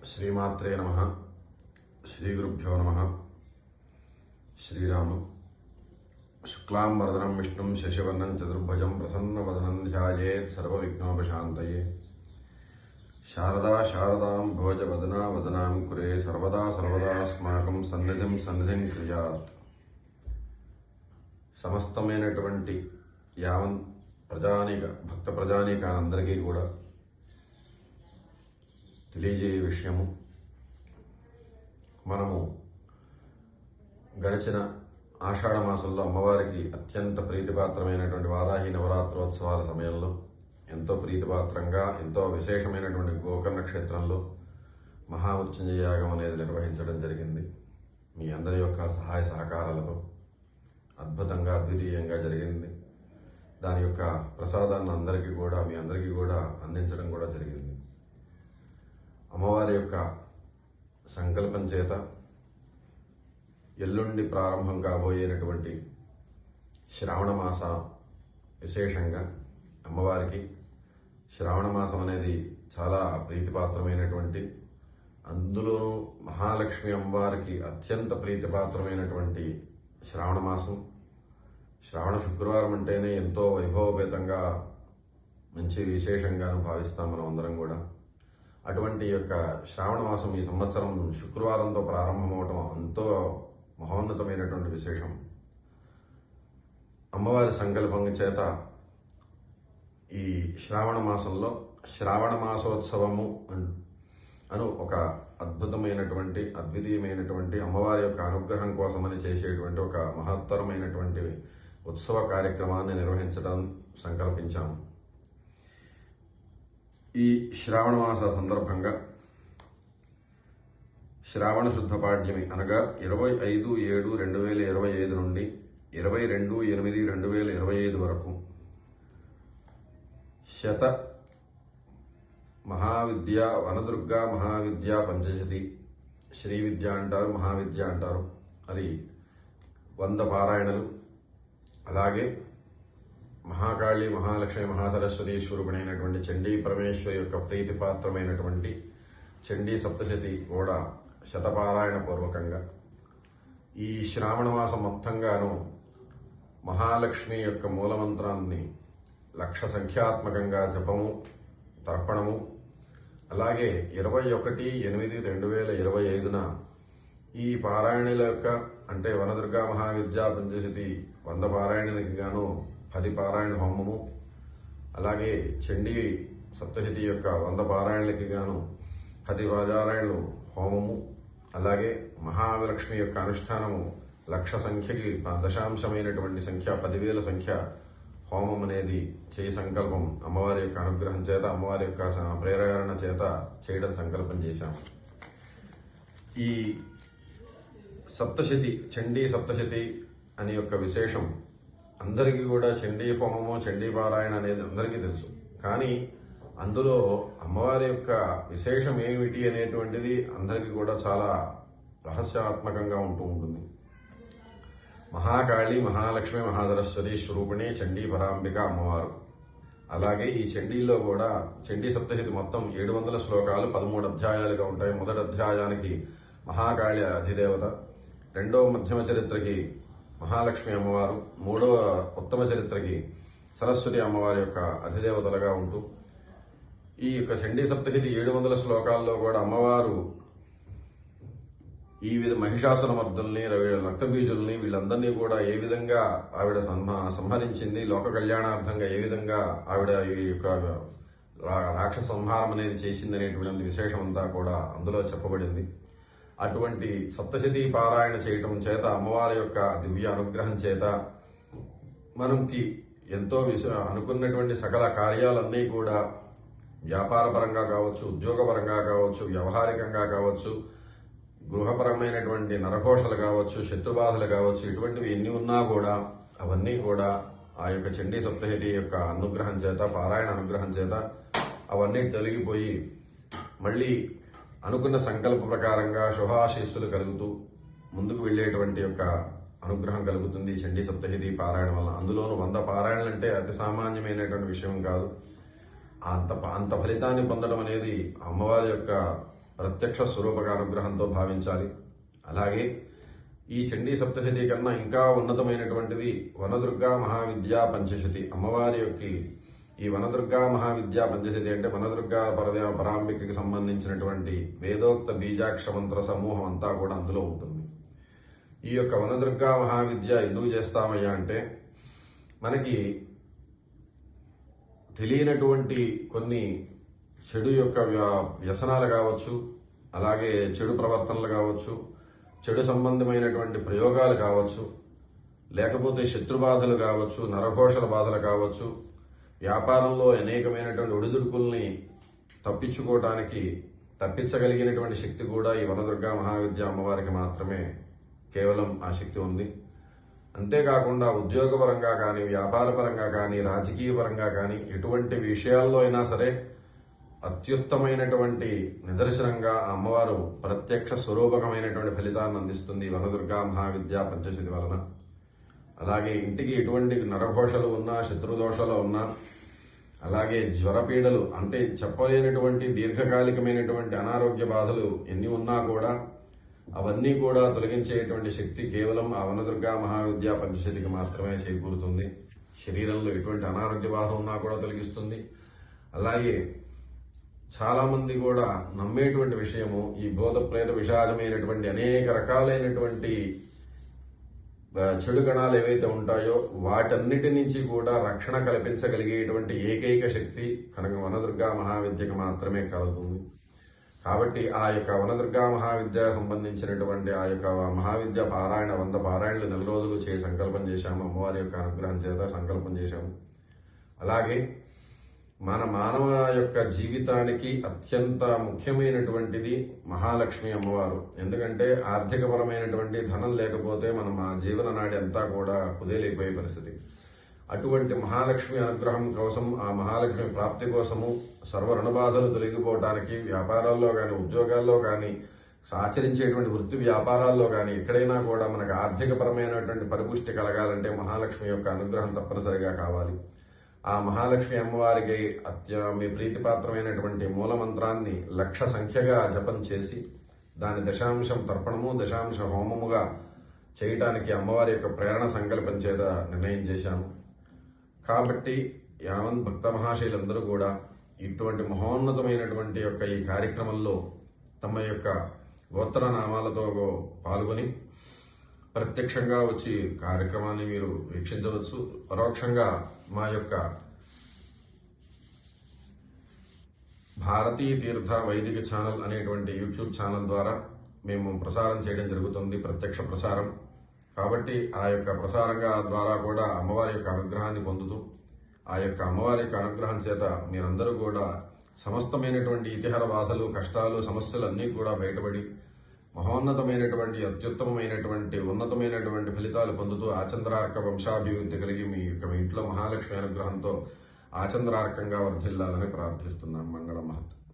శ్రీమాత్రే నమః. శ్రీగురుభ్యో నమః. శ్రీరామ. శుక్లాం వరదనం విష్ణుం శశివర్ణం చతుర్భుజం ప్రసన్నవదనం ధ్యాయేత్ సర్వవిఘ్నోపశాంతయే. శారదా శారదాం భోజవదనా వదనాం కురే సర్వదా సర్వదాస్మాకం సన్నిధిం క్రియాత్. సమస్తమైనటువంటి యావన్ భక్త ప్రజానీక అందరికీ కూడా తెలియజేయ విషయము, మనము గడిచిన ఆషాఢ మాసంలో అమ్మవారికి అత్యంత ప్రీతిపాత్రమైనటువంటి వారాహి నవరాత్రోత్సవాల సమయంలో ఎంతో ప్రీతిపాత్రంగా ఎంతో విశేషమైనటువంటి గోకర్ణ క్షేత్రంలో మహామృత్యుంజయ యాగం అనేది నిర్వహించడం జరిగింది. మీ అందరి యొక్క సహాయ సహకారాలతో అద్భుతంగా అద్వితీయంగా జరిగింది. దాని యొక్క ప్రసాదాన్ని మీ అందరికీ కూడా అందించడం కూడా జరిగింది. అమ్మవారి యొక్క సంకల్పం చేత ఎల్లుండి ప్రారంభం కాబోయేటువంటి శ్రావణ మాస విశేషంగా అమ్మవారికి శ్రావణ మాసం అనేది చాలా ప్రీతిపాత్రమైనటువంటి, అందులోనూ మహాలక్ష్మి అమ్మవారికి అత్యంత ప్రీతిపాత్రమైనటువంటి శ్రావణ మాసం. శ్రావణ శుక్రవారం అంటేనే ఎంతో వైభవపేతంగా మంచి విశేషంగాను భావిస్తాం మనం అందరం కూడా. అటువంటి యొక్క శ్రావణ మాసం ఈ సంవత్సరం శుక్రవారంతో ప్రారంభమవటం ఎంతో మహోన్నతమైనటువంటి విశేషం. అమ్మవారి సంకల్పం చేత ఈ శ్రావణ మాసంలో శ్రావణ మాసోత్సవము అను ఒక అద్భుతమైనటువంటి అద్వితీయమైనటువంటి అమ్మవారి యొక్క అనుగ్రహం కోసమని చేసేటువంటి ఒక మహత్తరమైనటువంటి ఉత్సవ కార్యక్రమాన్ని నిర్వహించడం సంకల్పించాము. ఈ శ్రావణ మాస సందర్భంగా శ్రావణ శుద్ధ పాడ్యమి అనగా 25/7/2025 నుండి 22/8/2025 వరకు శత మహావిద్య వనదుర్గా మహావిద్యా పంచశతి, శ్రీ విద్య అంటారు, మహావిద్య అంటారు. అది 100 పారాయణలు. అలాగే మహాకాళి మహాలక్ష్మి మహాసరస్వతి స్వరూపుడైనటువంటి చండీ పరమేశ్వరి యొక్క ప్రీతిపాత్రమైనటువంటి చండీ సప్తశతి కూడా శతపారాయణ పూర్వకంగా ఈ శ్రావణ మాసం మొత్తంగాను మహాలక్ష్మి యొక్క మూలమంత్రాన్ని 1,00,000 సంఖ్యాత్మకంగా జపము తర్పణము. అలాగే 21/8/2025న ఈ పారాయణుల యొక్క అంటే వనదుర్గా మహావిద్యా పంచశతి 100 పారాయణకి గాను 10 పారాయణ హోమము. అలాగే చండీ సప్తశతి యొక్క 100 పారాయణలకి గాను 10 పారాయణలు హోమము. అలాగే మహాలక్ష్మి యొక్క అనుష్ఠానము 1,00,000 సంఖ్యకి దశాంశమైనటువంటి సంఖ్య 10,000 సంఖ్య హోమం అనేది చేయి సంకల్పం అమ్మవారి యొక్క అనుగ్రహం చేత అమ్మవారి యొక్క ప్రేరణ చేత చేయడం సంకల్పం చేశాం. ఈ సప్తశతి చండీ సప్తశతి అని యొక్క విశేషం అందరికీ కూడా చండీ హోమము చండీ పారాయణ అనేది అందరికీ తెలుసు. కానీ అందులో అమ్మవారి యొక్క విశేషం ఏమిటి అనేటువంటిది అందరికీ కూడా చాలా రహస్యాత్మకంగా ఉంటుంది. మహాకాళి మహాలక్ష్మి మహాసరస్వతి స్వరూపిణి చండీ పరాంబిక అమ్మవారు. అలాగే ఈ చండీలో కూడా చండీ సప్తశతి మొత్తం 700 శ్లోకాలు 13 అధ్యాయాలుగా ఉంటాయి. మొదటి అధ్యాయానికి మహాకాళి అధిదేవత, రెండవ మధ్యమ చరిత్రకి మహాలక్ష్మి అమ్మవారు, మూడవ ఉత్తమ చరిత్రకి సరస్వతి అమ్మవారి యొక్క అధిదేవతలుగా ఉంటూ ఈ యొక్క చండీ సప్తశతి 700 శ్లోకాల్లో కూడా అమ్మవారు ఈ మహిషాసురమర్దుల్ని రక్తబీజుల్ని వీళ్ళందరినీ కూడా ఏ విధంగా ఆవిడ సంహరించింది, లోక కళ్యాణార్థంగా ఏ విధంగా ఆవిడ ఈ యొక్క రాక్షస సంహారం అనేది చేసింది అనేటువంటి విశేషం అంతా కూడా అందులో చెప్పబడింది. అటువంటి సప్తశతి పారాయణ చేయటం చేత అమ్మవారి యొక్క దివ్య అనుగ్రహం చేత మనకి ఎంతో అనుకున్నటువంటి సకల కార్యాలన్నీ కూడా వ్యాపారపరంగా కావచ్చు, ఉద్యోగపరంగా కావచ్చు, వ్యవహారికంగా కావచ్చు, గృహపరమైనటువంటి నరఘోషలు కావచ్చు, శత్రుబాధలు కావచ్చు, ఇటువంటివి ఎన్ని ఉన్నా కూడా అవన్నీ కూడా ఆ యొక్క చండీ సప్తశతి యొక్క అనుగ్రహం చేత పారాయణ అనుగ్రహం చేత అవన్నీ తొలగిపోయి మళ్ళీ అనుకున్న సంకల్ప ప్రకారంగా శుభాశీస్సులు కలుగుతూ ముందుకు వెళ్ళేటువంటి యొక్క అనుగ్రహం కలుగుతుంది చండీ సప్తశతి పారాయణ వల్ల. అందులోనూ 100 పారాయణలు అంటే అతి సామాన్యమైనటువంటి విషయం కాదు. అంత ఫలితాన్ని పొందడం అనేది అమ్మవారి యొక్క ప్రత్యక్ష స్వరూపక అనుగ్రహంతో భావించాలి. అలాగే ఈ చండీ సప్తశతి కన్నా ఇంకా ఉన్నతమైనటువంటిది వనదుర్గా మహావిద్యా పంచశతి. అమ్మవారి యొక్క ఈ వనదుర్గా మహావిద్యా పంచశతి అంటే వనదుర్గా పరాంబికకి సంబంధించినటువంటి వేదోక్త బీజాక్ష మంత్ర సమూహం అంతా కూడా అందులో ఉంటుంది. ఈ యొక్క వనదుర్గా మహావిద్య ఎందుకు చేస్తామయ్యా అంటే మనకి తెలియనటువంటి కొన్ని చెడు యొక్క వ్యసనాలు కావచ్చు, అలాగే చెడు ప్రవర్తనలు కావచ్చు, చెడు సంబంధమైనటువంటి ప్రయోగాలు కావచ్చు, లేకపోతే శత్రుబాధలు కావచ్చు, నరఘోషల బాధలు కావచ్చు, వ్యాపారంలో అనేకమైనటువంటి ఒడిదుడుకుల్ని తప్పించగలిగినటువంటి శక్తి కూడా ఈ వనదుర్గా మహావిద్య అమ్మవారికి మాత్రమే కేవలం ఆ శక్తి ఉంది. అంతేకాకుండా ఉద్యోగపరంగా కానీ, వ్యాపారపరంగా కానీ, రాజకీయ పరంగా కానీ ఎటువంటి విషయాల్లో అయినా సరే అత్యుత్తమైనటువంటి నిదర్శనంగా ఆ అమ్మవారు ప్రత్యక్ష స్వరూపకమైనటువంటి ఫలితాన్ని అందిస్తుంది వనదుర్గా మహావిద్యా పంచశతి వలన. అలాగే ఇంటికి ఎటువంటి నరఘోషలు ఉన్నా, శత్రుదోషాలు ఉన్నా, అలాగే జ్వరపీడలు అంటే చెప్పలేనటువంటి దీర్ఘకాలికమైనటువంటి అనారోగ్య బాధలు ఎన్ని ఉన్నా కూడా అవన్నీ కూడా తొలగించేటువంటి శక్తి కేవలం ఆ వనదుర్గా మహావిద్యా పంచశతికి మాత్రమే చేకూరుతుంది. శరీరంలో ఎటువంటి అనారోగ్య బాధ ఉన్నా కూడా తొలగిస్తుంది. అలాగే చాలా మంది కూడా నమ్మేటువంటి విషయము ఈ భూత ప్రేత విషాదమైనటువంటి అనేక రకాలైనటువంటి చెడు గణాలు ఏవైతే ఉంటాయో వాటన్నిటి నుంచి కూడా రక్షణ కల్పించగలిగేటువంటి ఏకైక శక్తి కనుక వనదుర్గా మహావిద్యకు మాత్రమే కలుగుతుంది. కాబట్టి ఆ యొక్క వనదుర్గా మహావిద్య సంబంధించినటువంటి ఆ యొక్క మహావిద్య పారాయణ 100 పారాయణలు నెల రోజులు సంకల్పం చేశాము. అమ్మవారి యొక్క అనుగ్రహం చేత సంకల్పం చేశాము. అలాగే మన మానవ యొక్క జీవితానికి అత్యంత ముఖ్యమైనటువంటిది మహాలక్ష్మి అమ్మవారు. ఎందుకంటే ఆర్థికపరమైనటువంటి ధనం లేకపోతే మనం ఆ జీవన నాడి అంతా కూడా కుదేలైపోయే పరిస్థితి. అటువంటి మహాలక్ష్మి అనుగ్రహం కోసం, ఆ మహాలక్ష్మి ప్రాప్తి కోసము సర్వ రుణబాధలు తొలగిపోవడానికి వ్యాపారాల్లో కానీ, ఉద్యోగాల్లో కానీ, ఆచరించేటువంటి వృత్తి వ్యాపారాల్లో కానీ ఎక్కడైనా కూడా మనకు ఆర్థికపరమైనటువంటి పరిపుష్టి కలగాలంటే మహాలక్ష్మి యొక్క అనుగ్రహం తప్పనిసరిగా కావాలి. ఆ మహాలక్ష్మి అమ్మవారికి మీ ప్రీతిపాత్రమైనటువంటి మూలమంత్రాన్ని 1,00,000 సంఖ్యగా జపం చేసి దాని దశాంశం తర్పణము, దశాంశ హోమముగా చేయటానికి అమ్మవారి యొక్క ప్రేరణ సంకల్పం చేత నిర్ణయం చేశాను. కాబట్టి యావన్ భక్త మహాశైలందరూ కూడా ఇటువంటి మహోన్నతమైనటువంటి యొక్క ఈ కార్యక్రమంలో తమ యొక్క గోత్రనామాలతో పాల్గొని ప్రత్యక్షంగా వచ్చి కార్యక్రమాన్ని మీరు వీక్షించవచ్చు. పరోక్షంగా మా యొక్క భారతీ తీర్థ వైదిక ఛానల్ అనేటువంటి యూట్యూబ్ ఛానల్ ద్వారా మేము ప్రసారం చేయడం జరుగుతుంది, ప్రత్యక్ష ప్రసారం. కాబట్టి ఆ యొక్క ప్రసారంగా ద్వారా కూడా అమ్మవారి యొక్క అనుగ్రహాన్ని పొందుతూ ఆ యొక్క అమ్మవారి యొక్క అనుగ్రహం చేత మీరందరూ కూడా సమస్తమైనటువంటి ఇతిహార బాధలు, కష్టాలు, సమస్యలు అన్నీ కూడా బయటపడి మహోన్నతమైనటువంటి, అత్యుత్తమమైనటువంటి, ఉన్నతమైనటువంటి ఫలితాలు పొందుతూ ఆచంద్రార్క వంశాభివృద్ధి కలిగి మీ ఇంట్లో మహాలక్ష్మి అనుగ్రహంతో ఆచంద్రార్కంగా వర్ధిల్లాలని ప్రార్థిస్తున్నాం. మంగళ మహత్.